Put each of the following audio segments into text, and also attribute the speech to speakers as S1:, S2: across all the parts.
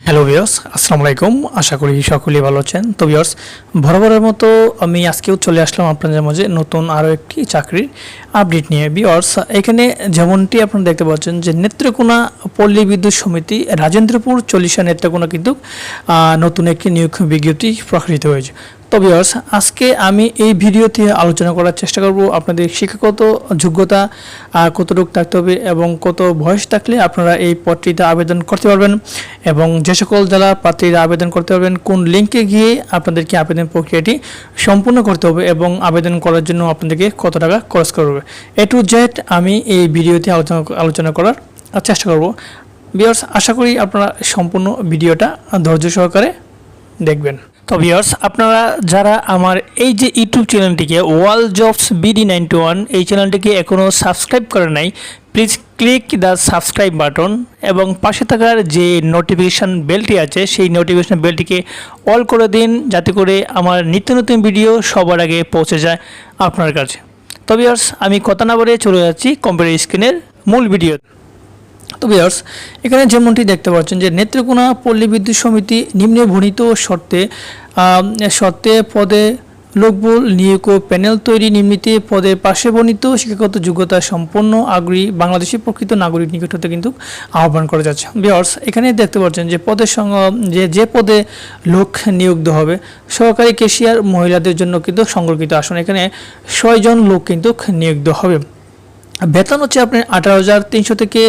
S1: Hello viewers, আসসালামু আলাইকুম। আশা করি সকলেই ভালো আছেন। তো ভিউয়ার্স, বরাবরের মতো আমি আজকেও চলে আসলাম আপনাদের মাঝে নতুন আরও একটি চাকরির আপডেট নিয়ে। ভিউয়ার্স, এখানে যেমনটি আপনারা দেখতে পাচ্ছেন যে নেত্রকোনা পল্লী বিদ্যুৎ সমিতি রাজেন্দ্রপুর 40 নেত্রকোনা কিন্তু নতুন একটি নিয়োগ বিজ্ঞপ্তি প্রকাশিত হয়েছে। তো ভিউয়ার্স, আজকে আমি এই ভিডিওতে আলোচনা করার চেষ্টা করব আপনাদের শিক্ষাগত যোগ্যতা কতটুকু থাকতে হবে এবং কত বয়স থাকলে আপনারা এই পদটিতে আবেদন করতে পারবেন এবং যে সকল জেলা প্রার্থীরা আবেদন করতে পারবেন কোন লিঙ্কে গিয়ে আপনাদেরকে আবেদন প্রক্রিয়াটি সম্পূর্ণ করতে হবে এবং আবেদন করার জন্য আপনাদেরকে কত টাকা খরচ করতে হবে, এ টু জেড আমি এই ভিডিওতে আলোচনা করার চেষ্টা করব। ভিউয়ার্স, আশা করি আপনারা সম্পূর্ণ ভিডিওটা ধৈর্য সহকারে দেখবেন। তো ভিউয়ার্স, আপনারা যারা আমার এই যে ইউটিউব চ্যানেলটিকে ওয়াল জবস BD91 এই চ্যানেলটিকে এখনও সাবস্ক্রাইব করে নাই, please click the subscribe button এবং পাশে থাকার যে নোটিফিকেশান বেলটি আছে সেই নোটিফিকেশান বেলটিকে অল করে দিন, যাতে করে আমার নিত্য নতুন ভিডিও সবার আগে পৌঁছে যায় আপনার কাছে। তো ভিউয়ার্স, আমি কথা না বলে চলে যাচ্ছি কম্পিউটার স্ক্রিনের মূল ভিডিও। তো ভিউয়ার্স, এখানে যেমনটি দেখতে পাচ্ছেন যে নেত্রকোনা পল্লী বিদ্যুৎ সমিতি নিম্নে বর্ণিত শর্তে পদে লোকবল নিয়োগ ও প্যানেল তৈরি নিম্নিতে পদের পাশে বর্ণিত শিক্ষাগত যোগ্যতা সম্পন্ন আগ্রহী বাংলাদেশি প্রকৃত নাগরিক নিকট হতে কিন্তু আহ্বান করা যাচ্ছে। ভিউয়ার্স, এখানে দেখতে পাচ্ছেন যে পদের সঙ্গে যে পদে লোক নিয়োগ হবে সহকারী ক্যাশিয়ার মহিলাদের জন্য কিন্তু সংরক্ষিত আসন, এখানে 6 জন লোক কিন্তু নিয়োগ হবে। বেতন হচ্ছে আপনার 18,300 থেকে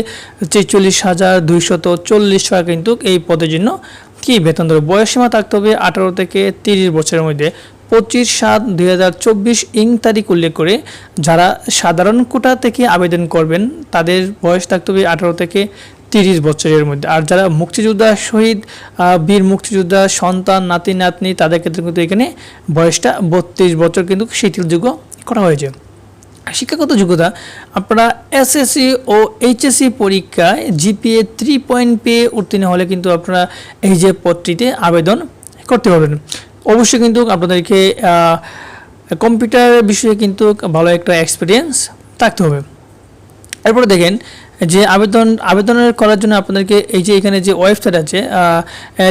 S1: 43,240 টাকা কিন্তু এই পদের জন্য কি বেতন দেবে। বয়সসীমা থাকতে হবে 18 থেকে 30 বছরের মধ্যে। 25/7/2024 তারিখ উল্লেখ করে যারা সাধারণ কোটা থেকে আবেদন করবেন তাদের বয়স থাকতে হবে 18 থেকে 30 বছরের মধ্যে। আর যারা মুক্তিযোদ্ধা শহীদ বীর মুক্তিযোদ্ধা সন্তান নাতি নাতনি তাদের ক্ষেত্রে কিন্তু এখানে বয়সটা 32 বছর কিন্তু শিথিলযোগ্য করা হয়েছে। শিক্ষাগত যোগ্যতা আপনারা SSC ও HSC পরীক্ষায় GPA 3 পেয়ে উত্তীর্ণ হলে কিন্তু আপনারা এই যে পদটিতে আবেদন করতে পারবেন। অবশ্যই কিন্তু আপনাদেরকে কম্পিউটার বিষয়ে কিন্তু ভালো একটা এক্সপিরিয়েন্স থাকতে হবে। এরপরে দেখেন যে আবেদনের করার জন্য আপনাদেরকে এই যে এখানে যে ওয়েবসাইট আছে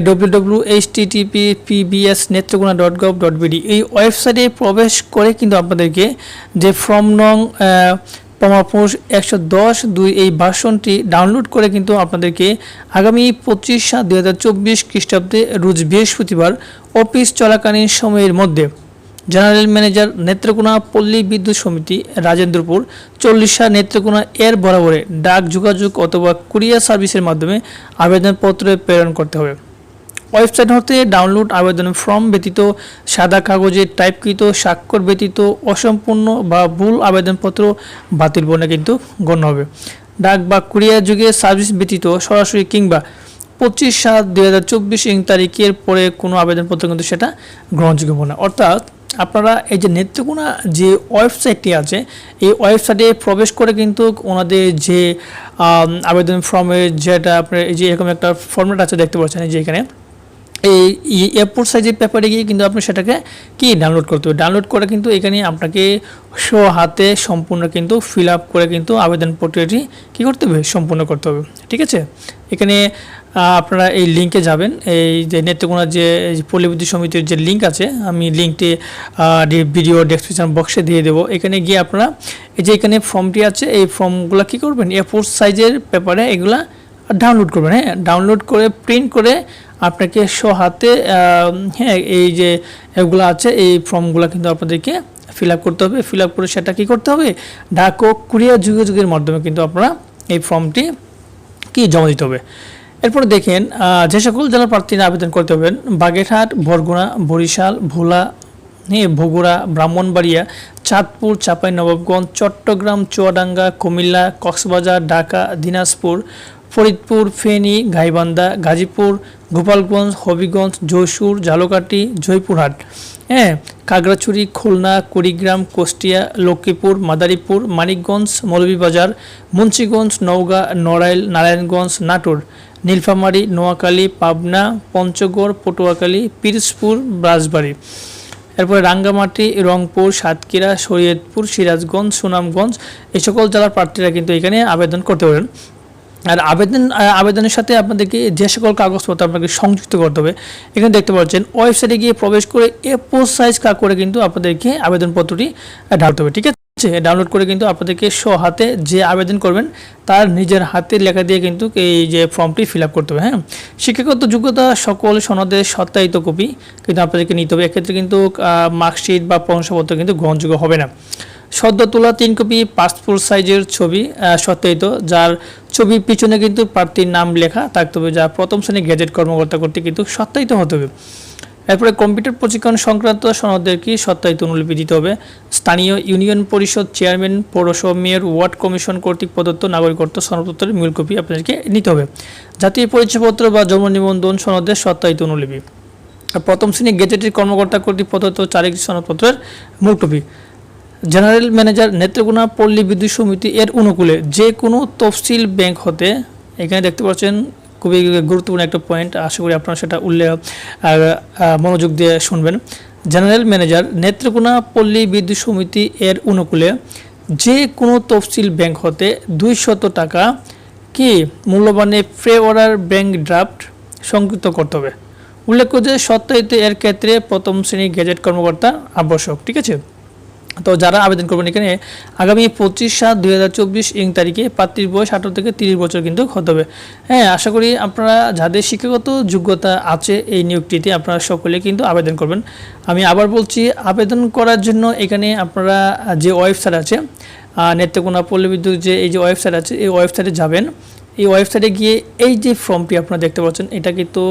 S1: www.http://pbs.netrokona.gov.bd এই ওয়েবসাইটে প্রবেশ করে কিন্তু আপনাদেরকে যে ফর্ম নং 110/2 এই ভার্সনটি ডাউনলোড করে কিন্তু আপনাদেরকে আগামী 25/7/2024 খ্রিস্টাব্দে রোজ বৃহস্পতিবার অফিস চলাকালীন সময়ের মধ্যে জেনারেল ম্যানেজার নেত্রকোনা পল্লী বিদ্যুৎ সমিতি রাজেন্দ্রপুর 40 নেত্রকোনা এর বরাবরে ডাক যোগাযোগ অথবা কুরিয়ার সার্ভিসের মাধ্যমে আবেদনপত্র প্রেরণ করতে হবে। ওয়েবসাইট হতে ডাউনলোড আবেদন ফর্ম ব্যতীত সাদা কাগজে টাইপকৃত স্বাক্ষর ব্যতীত অসম্পূর্ণ বা ভুল আবেদনপত্র বাতিল বলে কিন্তু গণ্য হবে। ডাক বা কুরিয়ার যুগে সার্ভিস ব্যতীত সরাসরি কিংবা 25/7/2024 তারিখের পরে কোনো আবেদনপত্র কিন্তু সেটা গ্রহণযোগ্য হবে না। অর্থাৎ আপনারা এই যে নেত্রকোনা যে ওয়েবসাইটটি আছে এই ওয়েবসাইটে প্রবেশ করে কিন্তু ওনাদের যে আবেদন ফর্মের যেটা আপনার এই যে এরকম একটা ফর্মেট আছে দেখতে পাচ্ছেন যে এখানে এই A4 সাইজের পেপারে গিয়ে কিন্তু আপনি সেটাকে কি ডাউনলোড করতে হবে। ডাউনলোড করে কিন্তু এখানে আপনাকে হাতে সম্পূর্ণ কিন্তু ফিল আপ করে কিন্তু আবেদন প্রক্রিয়াটি কী করতে হবে সম্পূর্ণ করতে হবে। ঠিক আছে, এখানে আপনারা এই লিঙ্কে যাবেন, এই যে নেত্রকোনা যে পল্লী বিদ্যুৎ সমিতির যে লিঙ্ক আছে আমি লিঙ্কটি ভিডিও ডেসক্রিপশন বক্সে দিয়ে দেবো। এখানে গিয়ে আপনারা এই যে এখানে ফর্মটি আছে এই ফর্মগুলো কী করবেন A4 সাইজের পেপারে এগুলা ডাউনলোড করবেন। হ্যাঁ, ডাউনলোড করে প্রিন্ট করে আপনাকে হাতে এই যে এগুলো আছে এই ফর্মগুলো কিন্তু আপনাদেরকে ফিল আপ করতে হবে। ফিল আপ করে সেটা কী করতে হবে ডাক ও কুরিয়ার যোগাযোগের মাধ্যমে কিন্তু আপনারা এই ফর্মটি কি জমা দিতে হবে। এরপরে দেখেন যে সকল জেলা প্রার্থীরা আবেদন করতে হবেন বাগেরহাট, বরগুনা, বরিশাল, ভোলা, বগুড়া, ব্রাহ্মণবাড়িয়া, চাঁদপুর, চাঁপাইনবাবগঞ্জ, চট্টগ্রাম, চুয়াডাঙ্গা, কুমিল্লা, কক্সবাজার, ঢাকা, দিনাজপুর, ফরিদপুর, ফেনী, গাইবান্ধা, গাজীপুর, গোপালগঞ্জ, হবিগঞ্জ, যশোর, ঝালকাঠি, জয়পুরহাট, খাগড়াছড়ি, খুলনা, কুড়িগ্রাম, কুষ্টিয়া, লক্ষ্মীপুর, মাদারীপুর, মানিকগঞ্জ, মৌলভীবাজার, মুন্সিগঞ্জ, নওগাঁ, নড়াইল, নারায়ণগঞ্জ, নাটোর, নীলফামারী, নোয়াখালী, পাবনা, পঞ্চগড়, পটুয়াখালী, পিরোজপুর, রাজবাড়ী, এরপরে রাঙ্গামাটি, রংপুর, সাতক্ষীরা, শরীয়তপুর, সিরাজগঞ্জ, সুনামগঞ্জ এই সকল জেলার প্রার্থীরা কিন্তু এখানে আবেদন করতে পারেন। আর আবেদনের সাথে আপনাদেরকে যে সকল কাগজপত্র আপনাকে সংযুক্ত করতে হবে, এখানে দেখতে পাচ্ছেন ওয়েবসাইটে গিয়ে প্রবেশ করে A4 সাইজ করে কিন্তু আপনাদেরকে আবেদনপত্রটি ডাউনলোড হবে। ঠিক আছে, ডাউনলোড করে কিন্তু আপনাদেরকে হাতে যে আবেদন করবেন তার নিজের হাতের লেখা দিয়ে কিন্তু এই যে ফর্মটি ফিল আপ করতে হবে। হ্যাঁ, শিক্ষাগত যোগ্যতা সকল সনদের সত্যায়িত কপি কিন্তু আপনাদেরকে নিতে হবে। এক্ষেত্রে কিন্তু মার্কশিট বা প্রশংসাপত্র কিন্তু গ্রহণযোগ্য হবে না। সদ্য তোলা 3 কপি পাসপোর্ট সাইজের ছবি সত্যায়িত, যার ছবির পিছনে কিন্তু প্রার্থীর নাম লেখা থাকতে হবে, যা প্রথম শ্রেণীর গেজেট কর্মকর্তা কর্তৃক কিন্তু সত্যায়িত হতে হবে। এরপরে কম্পিউটার প্রশিক্ষণ সংক্রান্ত সনদের কি সত্যায়িত অনুলিপি দিতে হবে। স্থানীয় ইউনিয়ন পরিষদ চেয়ারম্যান, পৌরসভা মেয়র, ওয়ার্ড কমিশন কর্তৃক প্রদত্ত নাগরিকত্ব সনদপত্রের মূল কপি আপনাদেরকে নিতে হবে। জাতীয় পরিচয়পত্র বা জন্ম নিবন্ধন সনদের সত্যায়িত অনুলিপি। প্রথম শ্রেণীর গেজেটের কর্মকর্তা কর্তৃক প্রদত্ত চারিক সনদপত্রের মূল কপি। জেনারেল ম্যানেজার নেত্রকোনা পল্লী বিদ্যুৎ সমিতি এর অনুকূলে যে কোনো তফসিল ব্যাংক হতে, এখানে দেখতে পাচ্ছেন খুবই গুরুত্বপূর্ণ একটা পয়েন্ট, আশা করি আপনারা সেটা মনোযোগ দিয়ে শুনবেন। জেনারেল ম্যানেজার নেত্রকোনা পল্লী বিদ্যুৎ সমিতি এর অনুকূলে যে কোনো তফসিল ব্যাংক হতে 200 টাকা কি মূল্যবানে প্রে অর্ডার ব্যাংক ড্রাফট সংযুক্ত করতে হবে। উল্লেখ্য যে সত্যায়িত এর ক্ষেত্রে প্রথম শ্রেণীর গেজেট কর্মকর্তা আবশ্যক। ঠিক আছে, তো যারা আবেদন করবেন এখানে আগামী 25/7/2024 তারিখে প্রার্থীর বয়স 18 থেকে 30 বছর কিন্তু হতে হবে। হ্যাঁ, আশা করি আপনারা যাদের শিক্ষাগত যোগ্যতা আছে এই নিয়োগটিতে আপনারা সকলে কিন্তু আবেদন করবেন। আমি আবার বলছি, আবেদন করার জন্য এখানে আপনারা যে ওয়েবসাইট আছে নেত্রকোনা পল্লী বিদ্যুৎ যে এই যে ওয়েবসাইট আছে, এই ওয়েবসাইটে যাবেন। এই ওয়েবসাইটে গিয়ে এই যে ফর্মটি আপনারা দেখতে পাচ্ছেন, এটা কিন্তু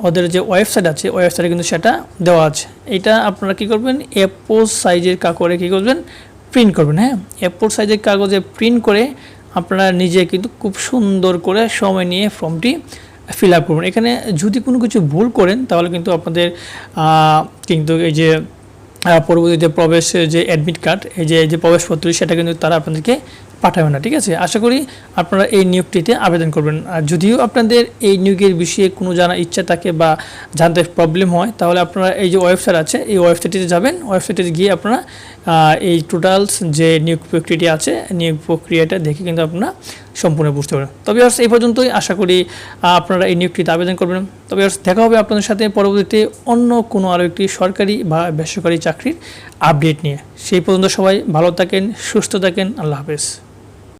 S1: ওদের যে ওয়েবসাইট আছে ওয়েবসাইটে কিন্তু সেটা দেওয়া আছে। এটা আপনারা কী করবেন, A4 সাইজের কাগজে কী করবেন, প্রিন্ট করবেন। হ্যাঁ, A4 সাইজের কাগজে প্রিন্ট করে আপনারা নিজে কিন্তু খুব সুন্দর করে সময় নিয়ে ফর্মটি ফিল আপ করবেন। এখানে যদি কোনো কিছু ভুল করেন তাহলে কিন্তু আপনাদের কিন্তু এই যে পরবর্তীতে প্রবেশের যে অ্যাডমিট কার্ড, এই যে প্রবেশপত্র, সেটা কিন্তু তারা আপনাদেরকে পাঠাবে না। ঠিক আছে, আশা করি আপনারা এই নিয়োগটিতে আবেদন করবেন। আর যদিও আপনাদের এই নিয়োগের বিষয়ে কোনো জানার ইচ্ছা থাকে বা জানতে প্রবলেম হয়, তাহলে আপনারা এই যে ওয়েবসাইট আছে এই ওয়েবসাইটটিতে যাবেন। ওয়েবসাইটে গিয়ে আপনারা এই টোটালস যে নিয়োগ প্রক্রিয়াটি আছে নিয়োগ প্রক্রিয়াটা দেখে কিন্তু আপনারা সম্পূর্ণ বুঝতে পারবেন। তবে এই পর্যন্তই, আশা করি আপনারা এই নিয়োগটিতে আবেদন করবেন। তবে দেখা হবে আপনাদের সাথে পরবর্তীতে অন্য কোনো আরও একটি সরকারি বা বেসরকারি চাকরির আপডেট নিয়ে। সেই পর্যন্ত সবাই ভালো থাকেন, সুস্থ থাকেন। আল্লাহ হাফেজ।